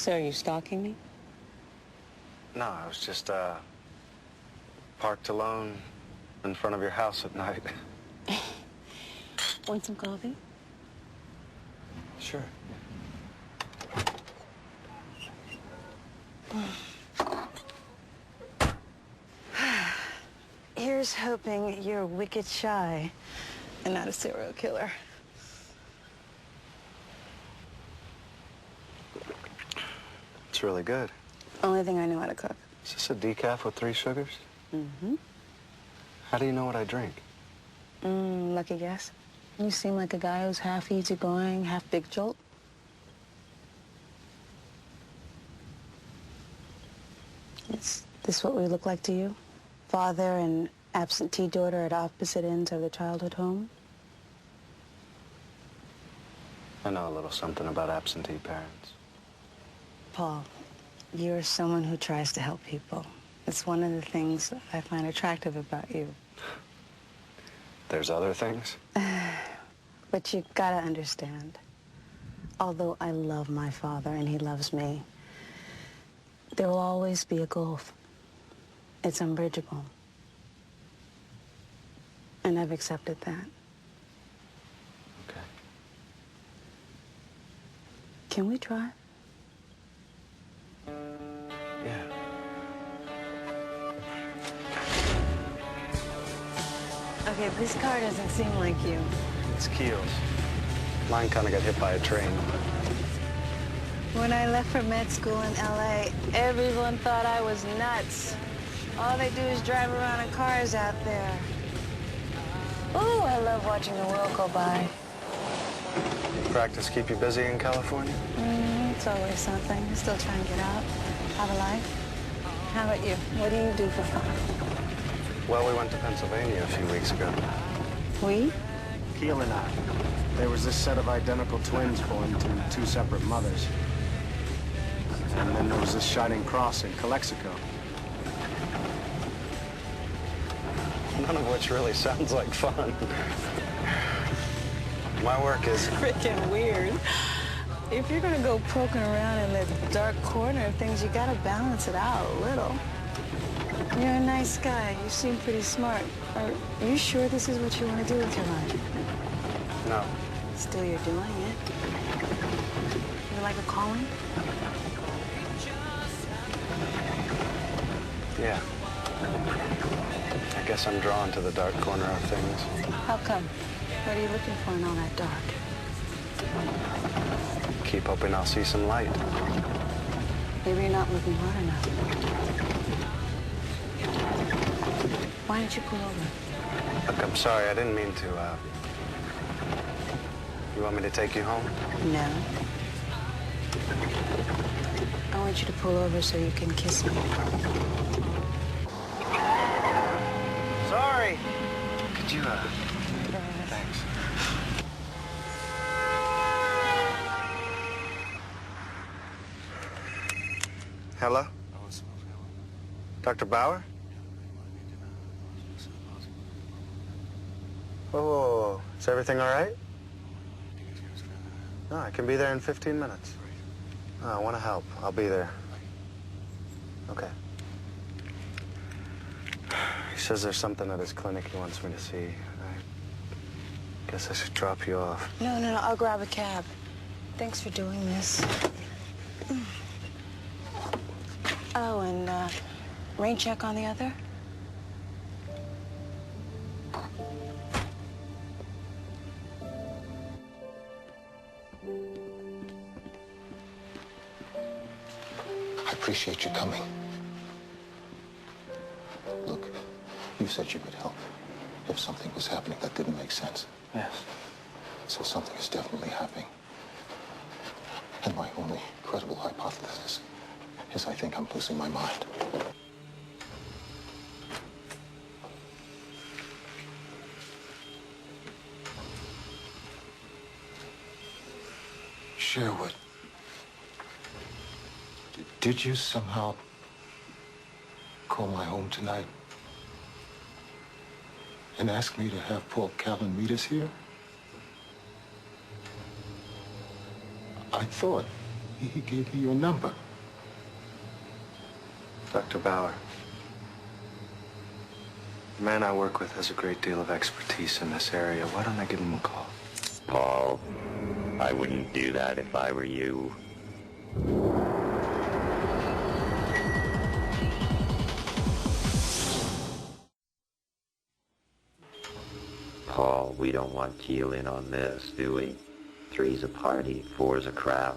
So are you stalking me? No, I was just, parked alone in front of your house at night. Want some coffee? Sure. Here's hoping you're wicked shy and not a serial killer. It's really good. Only thing I know how to cook. Is this a decaf with 3 sugars? Mm-hmm. How do you know what I drink? Lucky guess. You seem like a guy who's half easygoing, half big jolt. Is this what we look like to you? Father and absentee daughter at opposite ends of the childhood home? I know a little something about absentee parents. Paul, you're someone who tries to help people. It's one of the things I find attractive about you. There's other things? But you gotta understand, although I love my father and he loves me, there will always be a gulf. It's unbridgeable. And I've accepted that. Okay. Can we try? Yeah. Okay, this car doesn't seem like you. It's Keel's. Mine kind of got hit by a train. When I left for med school in LA, everyone thought I was nuts. All they do is drive around in cars out there. Oh, I love watching the world go by. Practice keep you busy in California? It's always something. I still try and get out, have a life. How about you? What do you do for fun? Well, we went to Pennsylvania a few weeks ago. We? Keel and I. There was this set of identical twins born to 2 separate mothers. And then there was this shining cross in Calexico. None of which really sounds like fun. My work is... Freaking weird. If you're gonna go poking around in the dark corner of things, you gotta balance it out a little. You're a nice guy. You seem pretty smart. Are you sure this is what you want to do with your life? No. Still, you're doing it. You like a calling? Yeah. I guess I'm drawn to the dark corner of things. How come? What are you looking for in all that dark? Keep hoping I'll see some light. Maybe you're not looking hard enough. Why don't you pull over? Look, I'm sorry, I didn't mean to, You want me to take you home? No. I want you to pull over so you can kiss me. Sorry. Could you, Thanks. Hello? Dr. Bauer? Oh, is everything all right? No, I can be there in 15 minutes. Oh, I want to help. I'll be there. Okay. He says there's something at his clinic he wants me to see. I guess I should drop you off. No, I'll grab a cab. Thanks for doing this. Oh, and, rain check on the other? I appreciate you coming. Look, you said you could help if something was happening that didn't make sense. Yes. So something is definitely happening. And my only credible hypothesis is I think I'm losing my mind. Sherwood, did you somehow call my home tonight and ask me to have Paul Callan meet us here? I thought He gave me your number. Dr. Bauer. The man I work with has a great deal of expertise in this area. Why don't I give him a call? Paul, I wouldn't do that if I were you. Paul, we don't want Keel in on this, do we? 3's a party, 4's a crowd.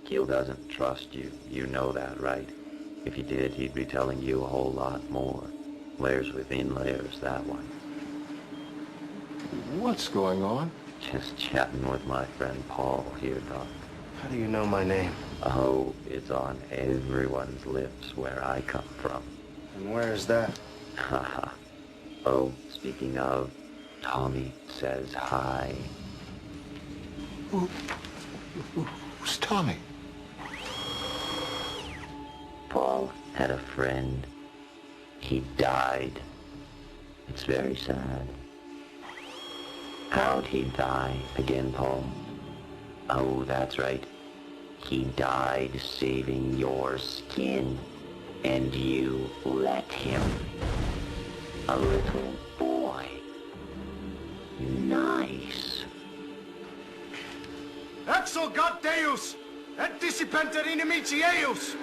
Keel doesn't trust you. You know that, right? If he did, he'd be telling you a whole lot more. Layers within layers, that one. What's going on? Just chatting with my friend Paul here, Doc. How do you know my name? Oh, it's on everyone's lips where I come from. And where is that? Haha. Oh, speaking of, Tommy says hi. Who's Tommy? Paul had a friend. He died. It's very sad. How'd he die again, Paul? Oh, that's right. He died saving your skin, and you let him. A little boy. Nice. Exulgat Deus, et dissipenter inimici eius.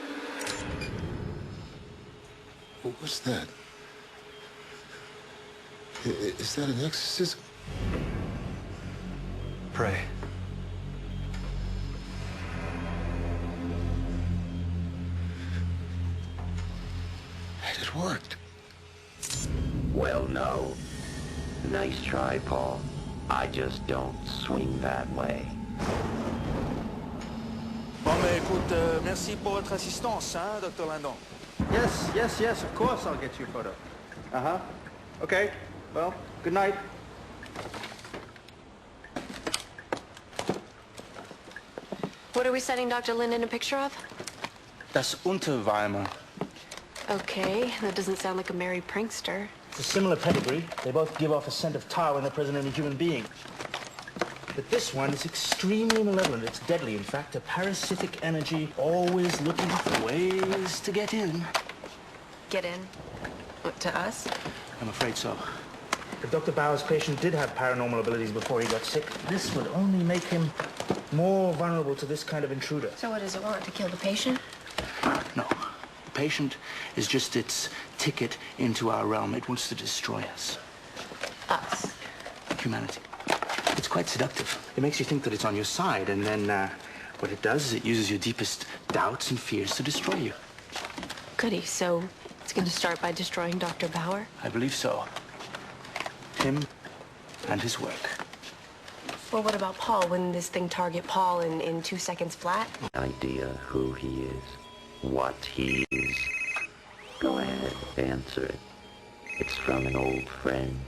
What was that? Is that an exorcism? Pray. And it worked. Well, no. Nice try, Paul. I just don't swing that way. Bon, mais écoute, merci pour votre assistance, hein, Dr. Landon. Yes, of course I'll get you a photo. Uh-huh. Okay, well, good night. What are we sending Dr. Linden a picture of? Das Unterweimer. Okay, that doesn't sound like a merry prankster. It's a similar pedigree. They both give off a scent of tar when they're present in a human being. But this one is extremely malevolent. It's deadly. In fact, a parasitic energy always looking for ways to get in. Get in? What, to us? I'm afraid so. If Dr. Bauer's patient did have paranormal abilities before he got sick, this would only make him more vulnerable to this kind of intruder. So what does it want? To kill the patient? No. The patient is just its ticket into our realm. It wants to destroy us. Us? Humanity. It's quite seductive. It makes you think that it's on your side, and then what it does is it uses your deepest doubts and fears to destroy you. Goody, so it's going to start by destroying Dr. Bauer? I believe so. Him and his work. Well, what about Paul? Wouldn't this thing target Paul in 2 seconds flat? Idea who he is, what he is. Go ahead, answer it. It's from an old friend.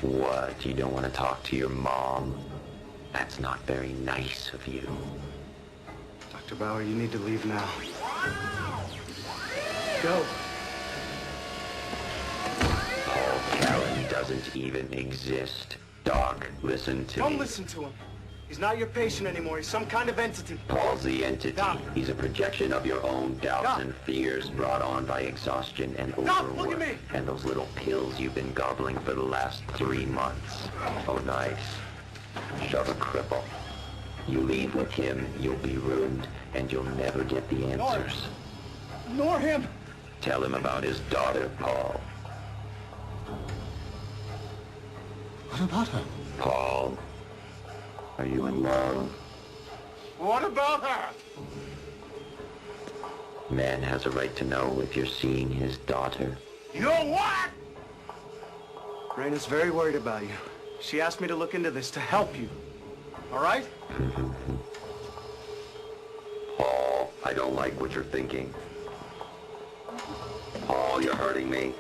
What, you don't want to talk to your mom? That's not very nice of you. Dr. Bauer, you need to leave now. Go. Paul Callan doesn't even exist. Doc, listen to me. Don't listen to him. He's not your patient anymore. He's some kind of entity. Paul's the entity. Doc. He's a projection of your own doubts Doc. and fears brought on by exhaustion and Doc, overwork. look at me. And those little pills you've been gobbling for the last 3 months. Oh, nice. Shove a cripple. You leave with him, you'll be ruined, and you'll never get the answers. Ignore him. Tell him about his daughter, Paul. What about her? Paul, are you in love? What about her? Man has a right to know if you're seeing his daughter. You know what? Raina's very worried about you. She asked me to look into this to help you. All right? Paul, I don't like what you're thinking. Paul, you're hurting me.